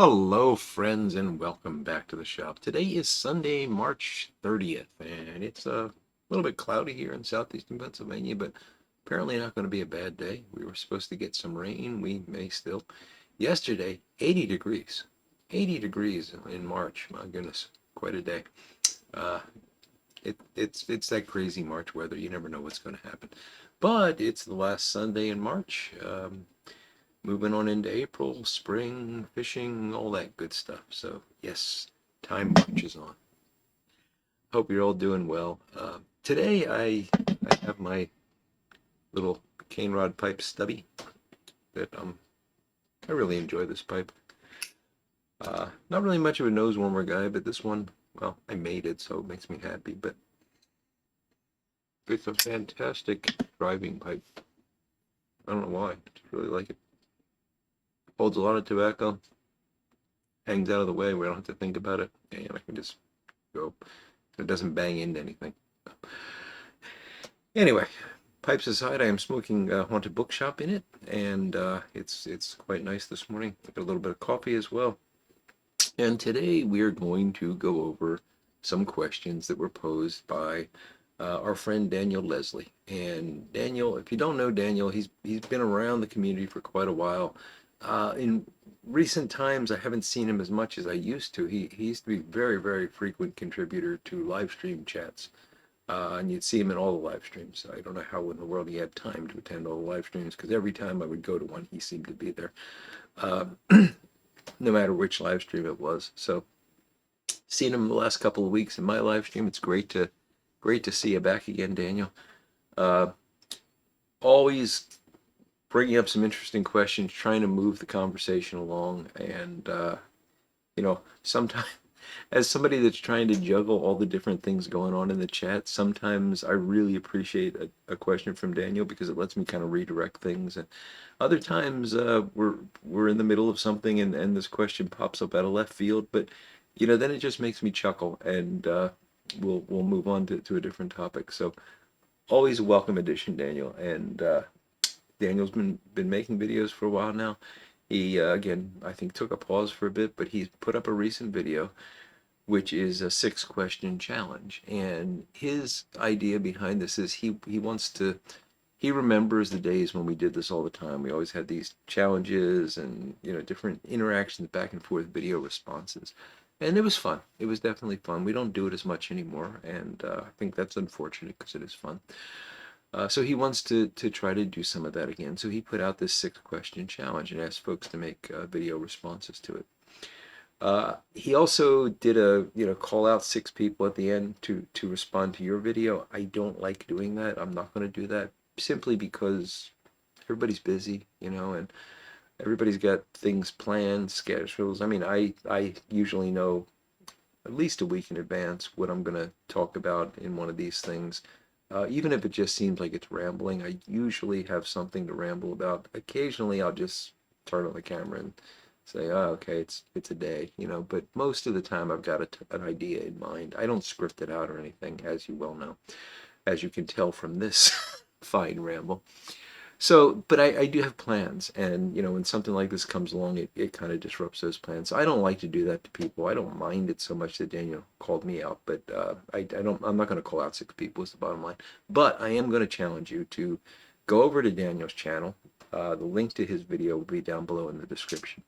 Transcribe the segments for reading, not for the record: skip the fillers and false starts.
Hello, friends, and welcome back to the shop. Today is Sunday, March 30th, and it's a little bit cloudy here in southeastern Pennsylvania, but apparently not going to be a bad day. We were supposed to get some rain. We may still. Yesterday, 80 degrees. 80 degrees in March. My goodness, quite a day. Uh, it's that crazy March weather. You never know what's going to happen. But it's the last Sunday in March. Moving on into April, spring, fishing, all that good stuff. So, yes, time marches on. Hope you're all doing well. Today, I have my little cane rod pipe stubby that I really enjoy this pipe. Not really much of a nose warmer guy, but this one, well, I made it, so it makes me happy. But it's a fantastic driving pipe. I don't know why, I just really like it. Holds a lot of tobacco, hangs out of the way. We don't have to think about it, and I can just go. It doesn't bang into anything. Anyway, pipes aside, I am smoking Haunted Bookshop in it, and it's quite nice this morning. I got a little bit of coffee as well. And today we are going to go over some questions that were posed by our friend Daniel Leslie. And Daniel, if you don't know Daniel, he's been around the community for quite a while. In recent times, I haven't seen him as much as I used to. He used to be very frequent contributor to live stream chats. And you'd see him in all the live streams. I don't know how in the world he had time to attend all the live streams because every time I would go to one, he seemed to be there, uh, no matter which live stream it was. So, seen him the last couple of weeks in my live stream. It's great to see you back again, Daniel. Uh, Always bringing up some interesting questions, trying to move the conversation along, and sometimes as somebody that's trying to juggle all the different things going on in the chat, sometimes I really appreciate a question from Daniel because it lets me kind of redirect things. And other times we're in the middle of something and this question pops up out of left field, but then it just makes me chuckle and we'll move on to a different topic. So always a welcome addition, Daniel. And Daniel's been making videos for a while now. He again, I think took a pause for a bit, but he's put up a recent video which is a 6 question challenge. And his idea behind this is he wants to he remembers the days when we did this all the time. We always had these challenges and different interactions back and forth video responses. And it was fun. It was definitely fun. We don't do it as much anymore, and I think that's unfortunate because it is fun. So he wants to try to do some of that again. So he put out this 6 question challenge and asked folks to make video responses to it. He also did call out 6 people at the end to respond to your video. I don't like doing that. I'm not going to do that simply because everybody's busy, and everybody's got things planned, schedules. I mean, I usually know at least a week in advance what I'm going to talk about in one of these things. Even if it just seems like it's rambling, I usually have something to ramble about. Occasionally, I'll just turn on the camera and say, "Oh, okay, it's a day," But most of the time, I've got an idea in mind. I don't script it out or anything, as you well know, as you can tell from this fine ramble. So, but I do have plans, and when something like this comes along, it kind of disrupts those plans. So I don't like to do that to people. I don't mind it so much that Daniel called me out, but I'm not going to call out 6 people. Is the bottom line. But I am going to challenge you to go over to Daniel's channel. The link to his video will be down below in the description.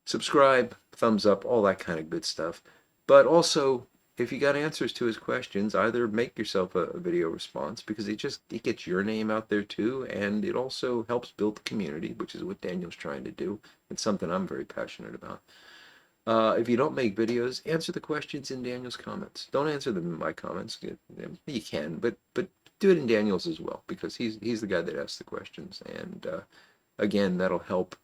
Subscribe, thumbs up, all that kind of good stuff. But also, if you got answers to his questions, either make yourself a video response because it gets your name out there too, and it also helps build the community, which is what Daniel's trying to do. It's something I'm very passionate about. If you don't make videos, answer the questions in Daniel's comments. Don't answer them in my comments. You can, but do it in Daniel's as well because he's the guy that asks the questions, and again, that'll help.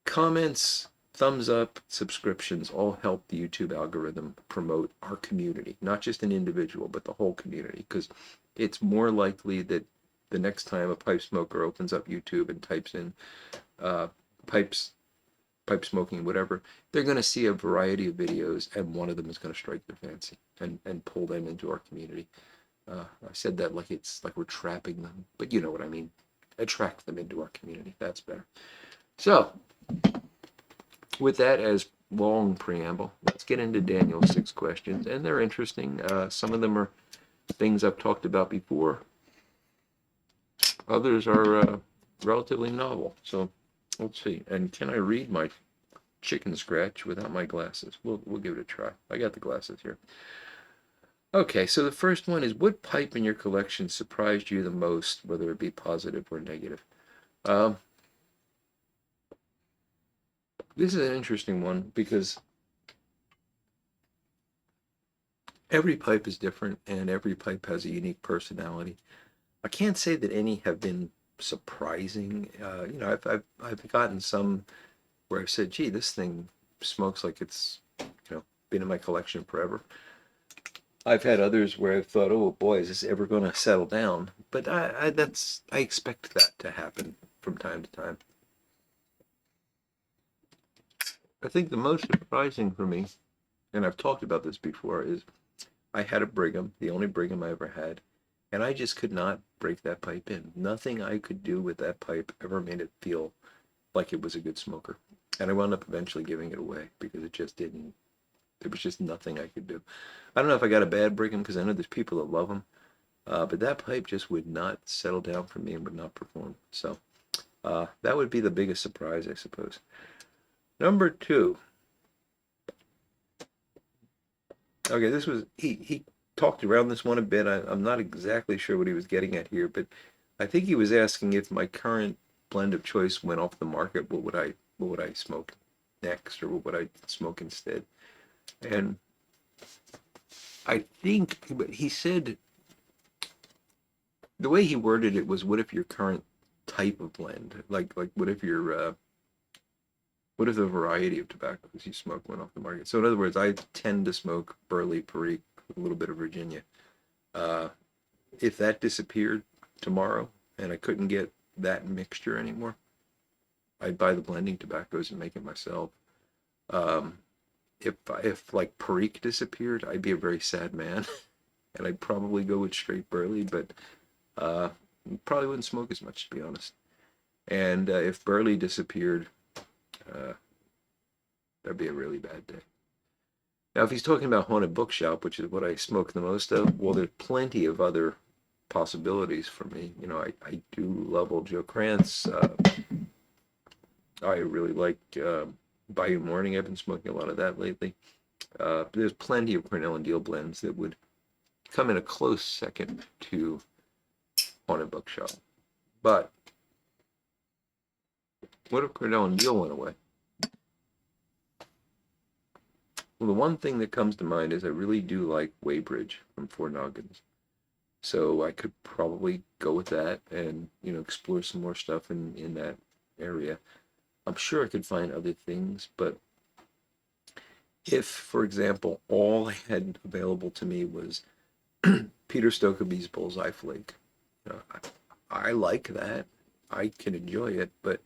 Comments, thumbs up, subscriptions all help the YouTube algorithm promote our community, not just an individual, but the whole community, because it's more likely that the next time a pipe smoker opens up YouTube and types in uh, pipes, pipe smoking, whatever, they're going to see a variety of videos, and one of them is going to strike their fancy and pull them into our community. I said that like it's like we're trapping them, but you know what I mean. Attract them into our community. That's better. So, with that as long preamble, let's get into Daniel's 6 questions, and they're interesting. Some of them are things I've talked about before. Others are relatively novel. So let's see. And can I read my chicken scratch without my glasses? We'll give it a try. I got the glasses here. Okay, so the first one is, what pipe in your collection surprised you the most, whether it be positive or negative? Um, this is an interesting one because every pipe is different and every pipe has a unique personality. I can't say that any have been surprising. I've gotten some where I've said, "Gee, this thing smokes like it's been in my collection forever." I've had others where I've thought, "Oh boy, is this ever going to settle down?" But I expect that to happen from time to time. I think the most surprising for me, and I've talked about this before, is I had a Brigham, the only Brigham I ever had, and I just could not break that pipe in. Nothing I could do with that pipe ever made it feel like it was a good smoker. And I wound up eventually giving it away because it just didn't, there was just nothing I could do. I don't know if I got a bad Brigham because I know there's people that love them, but that pipe just would not settle down for me and would not perform. So that would be the biggest surprise, I suppose. Number two. Okay, this was, he talked around this one a bit. I'm not exactly sure what he was getting at here, but I think he was asking if my current blend of choice went off the market, what would I smoke next, or what would I smoke instead? And I think he said, the way he worded it was, what if your current type of blend, like what if the variety of tobaccos you smoke went off the market? So in other words, I tend to smoke Burley, Perique, a little bit of Virginia. Uh, if that disappeared tomorrow and I couldn't get that mixture anymore, I'd buy the blending tobaccos and make it myself. Um, if like Perique disappeared, I'd be a very sad man, and I'd probably go with straight Burley, but uh, probably wouldn't smoke as much, to be honest. And if Burley disappeared, uh, that'd be a really bad day. Now, if he's talking about Haunted Bookshop, which is what I smoke the most of, well, there's plenty of other possibilities for me. I do love old Joe Krantz. I really like Bayou Morning. I've been smoking a lot of that lately. There's plenty of Cornell and Deal blends that would come in a close second to Haunted Bookshop. But what if Cornell and Deal went away? Well, the one thing that comes to mind is I really do like Weybridge from Four Noggins. So I could probably go with that and, explore some more stuff in that area. I'm sure I could find other things, but if, for example, all I had available to me was Peter Stokkebye's Bullseye Flake, I like that. I can enjoy it, but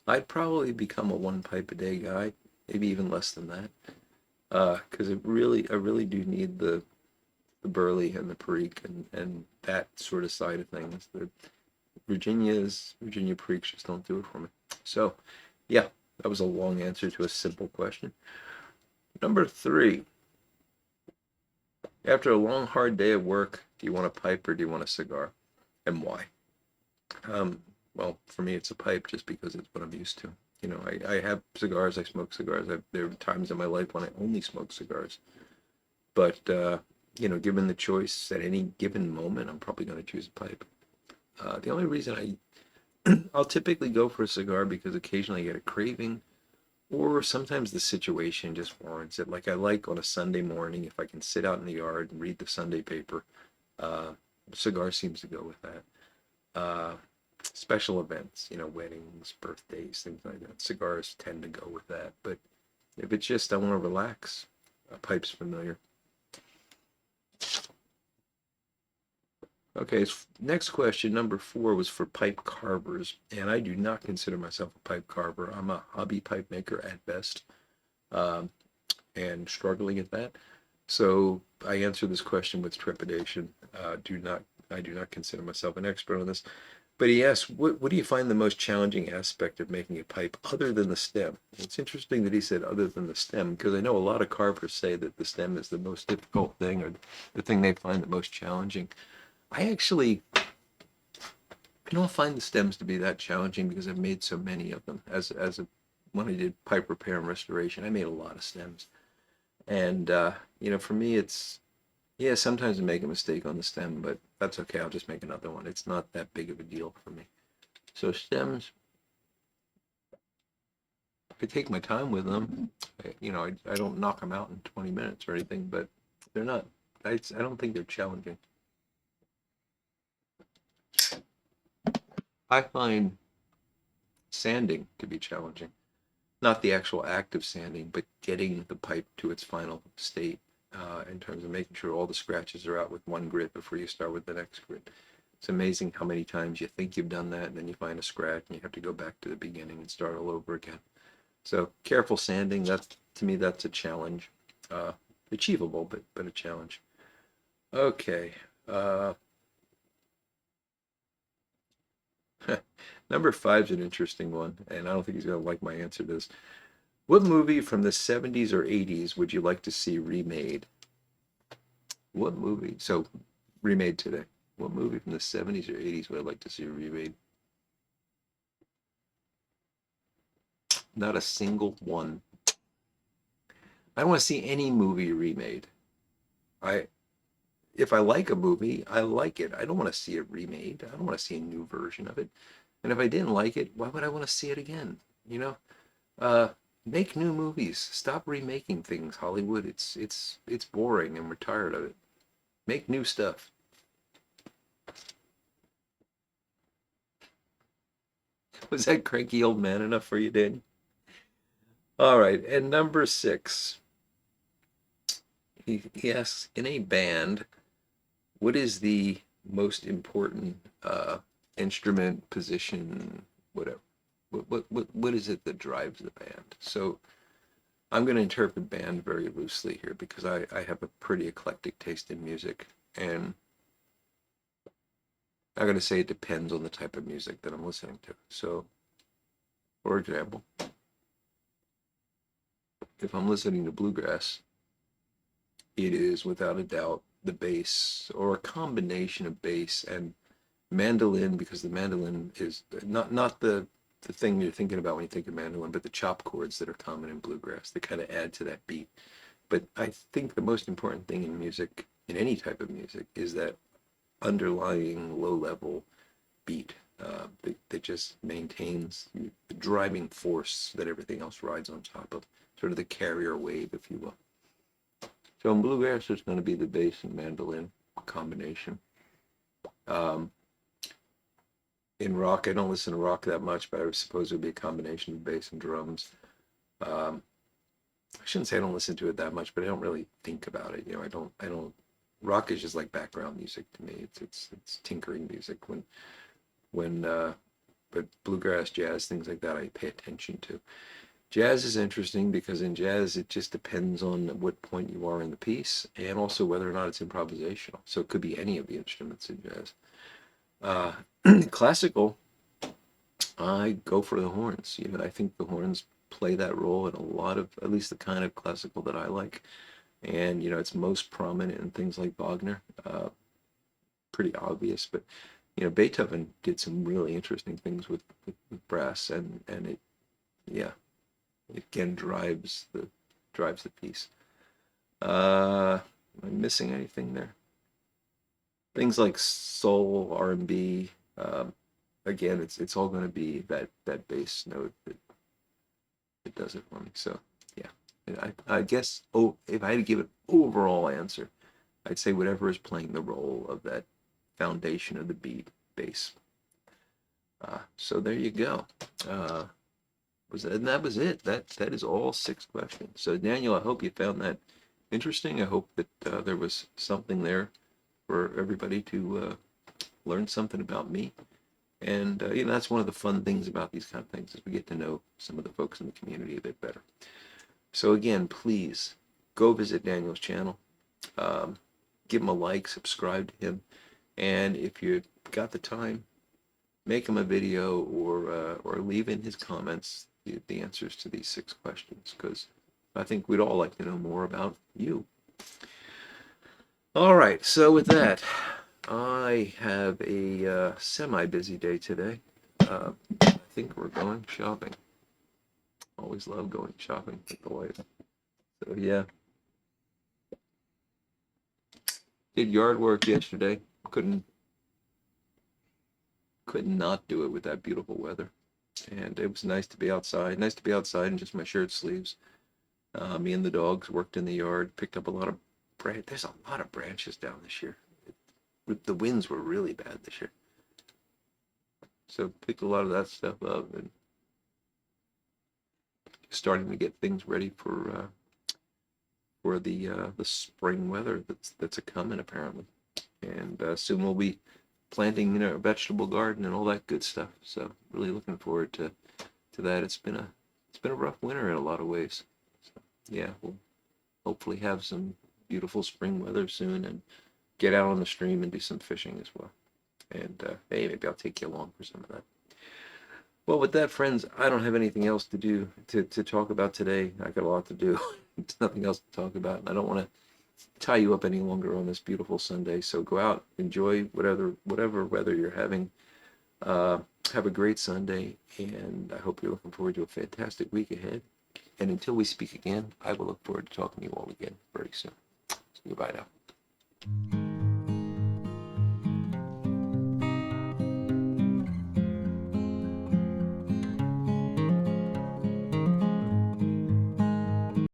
I'd probably become a one pipe a day guy, maybe even less than that. Because I really do need the Burley and the Perique and that sort of side of things. The Virginia Periques just don't do it for me. So, yeah, that was a long answer to a simple question. Number three. After a long, hard day of work, do you want a pipe or do you want a cigar? And why? Well, for me, it's a pipe just because it's what I'm used to. I have cigars, I smoke cigars. There are times in my life when I only smoke cigars. But, given the choice at any given moment, I'm probably going to choose a pipe. The only reason I'll typically go for a cigar because occasionally I get a craving, or sometimes the situation just warrants it. Like I like on a Sunday morning, if I can sit out in the yard and read the Sunday paper, uh, cigar seems to go with that. Special events, weddings, birthdays, things like that. Cigars tend to go with that. But if it's just I want to relax, a pipe's familiar. Okay, next question, number 4, was for pipe carvers, and I do not consider myself a pipe carver. I'm a hobby pipe maker at best, um, and struggling at that. So I answer this question with trepidation. I do not consider myself an expert on this. But he asks, what do you find the most challenging aspect of making a pipe other than the stem? It's interesting that he said other than the stem, because I know a lot of carvers say that the stem is the most difficult thing or the thing they find the most challenging. I actually don't find the stems to be that challenging because I've made so many of them. When I did pipe repair and restoration, I made a lot of stems. And for me, it's yeah, sometimes I make a mistake on the stem, but that's okay. I'll just make another one. It's not that big of a deal for me. So stems, I take my time with them. I don't knock them out in 20 minutes or anything, but they're not. I don't think they're challenging. I find sanding to be challenging. Not the actual act of sanding, but getting the pipe to its final state in terms of making sure all the scratches are out with one grit before you start with the next grit. It's amazing how many times you think you've done that and then you find a scratch and you have to go back to the beginning and start all over again. So careful sanding, to me, that's a challenge. Achievable, but a challenge. Okay. Number 5 is an interesting one, and I don't think he's going to like my answer to this. What movie from the 70s or 80s would you like to see remade? What movie? So, remade today. What movie from the 70s or 80s would I like to see remade? Not a single one. I don't want to see any movie remade. I If I like a movie, I like it. I don't want to see it remade. I don't want to see a new version of it. And if I didn't like it, why would I want to see it again? You know, uh, make new movies. Stop remaking things, Hollywood. It's boring, and we're tired of it. Make new stuff. Was that cranky old man enough for you, Dan? All right, and number 6. He asks, in a band, what is the most important instrument, position, whatever? What is it that drives the band? So I'm going to interpret band very loosely here because I have a pretty eclectic taste in music, and I'm going to say it depends on the type of music that I'm listening to. So, for example, if I'm listening to bluegrass, it is without a doubt the bass or a combination of bass and mandolin, because the mandolin is not the thing you're thinking about when you think of mandolin, but the chop chords that are common in bluegrass that kind of add to that beat. But I think the most important thing in music, in any type of music, is that underlying low level beat that just maintains the driving force that everything else rides on top of, sort of the carrier wave, if you will. So in bluegrass, there's going to be the bass and mandolin combination. Um, in rock, I don't listen to rock that much, but I would suppose it would be a combination of bass and drums. Um, I shouldn't say I don't listen to it that much, but I don't really think about it. I don't. Rock is just like background music to me. It's tinkering music. But bluegrass, jazz, things like that, I pay attention to. Jazz is interesting because in jazz, it just depends on what point you are in the piece and also whether or not it's improvisational. So it could be any of the instruments in jazz. Uh, Classical, I go for the horns. I think the horns play that role in a lot of, at least the kind of classical that I like. And, it's most prominent in things like Wagner. Pretty obvious, but, Beethoven did some really interesting things with brass, and yeah, it again drives the piece. Am I missing anything there? Things like soul, R&B, again, it's all going to be that bass note that does it for me. So yeah, I guess if I had to give an overall answer, I'd say whatever is playing the role of that foundation of the beat, bass. So there you go. And that was it. That is all 6 questions. So Daniel, I hope you found that interesting. I hope that there was something there for everybody to learn something about me. And that's one of the fun things about these kind of things, is we get to know some of the folks in the community a bit better. So again, please go visit Daniel's channel, give him a like, subscribe to him, and if you got the time, make him a video or leave in his comments the answers to these 6 questions, because I think we'd all like to know more about you. All right, so with that, I have a semi-busy day today. I think we're going shopping. Always love going shopping with the wife. So yeah, did yard work yesterday. Couldn't not do it with that beautiful weather. And it was nice to be outside. Nice to be outside in just my shirt sleeves. Me and the dogs worked in the yard, picked up a lot of There's a lot of branches down this year. The winds were really bad this year. So picked a lot of that stuff up and starting to get things ready for the spring weather that's a coming apparently. And soon we'll be planting, a vegetable garden and all that good stuff. So really looking forward to that. It's been a rough winter in a lot of ways. So, yeah, we'll hopefully have some beautiful spring weather soon and get out on the stream and do some fishing as well. And hey, maybe I'll take you along for some of that. Well, with that, friends, I don't have anything else to do to talk about today. I got a lot to do. There's nothing else to talk about. And I don't want to tie you up any longer on this beautiful Sunday. So go out, enjoy whatever weather you're having. Have a great Sunday, and I hope you're looking forward to a fantastic week ahead. And until we speak again, I will look forward to talking to you all again very soon. So goodbye now.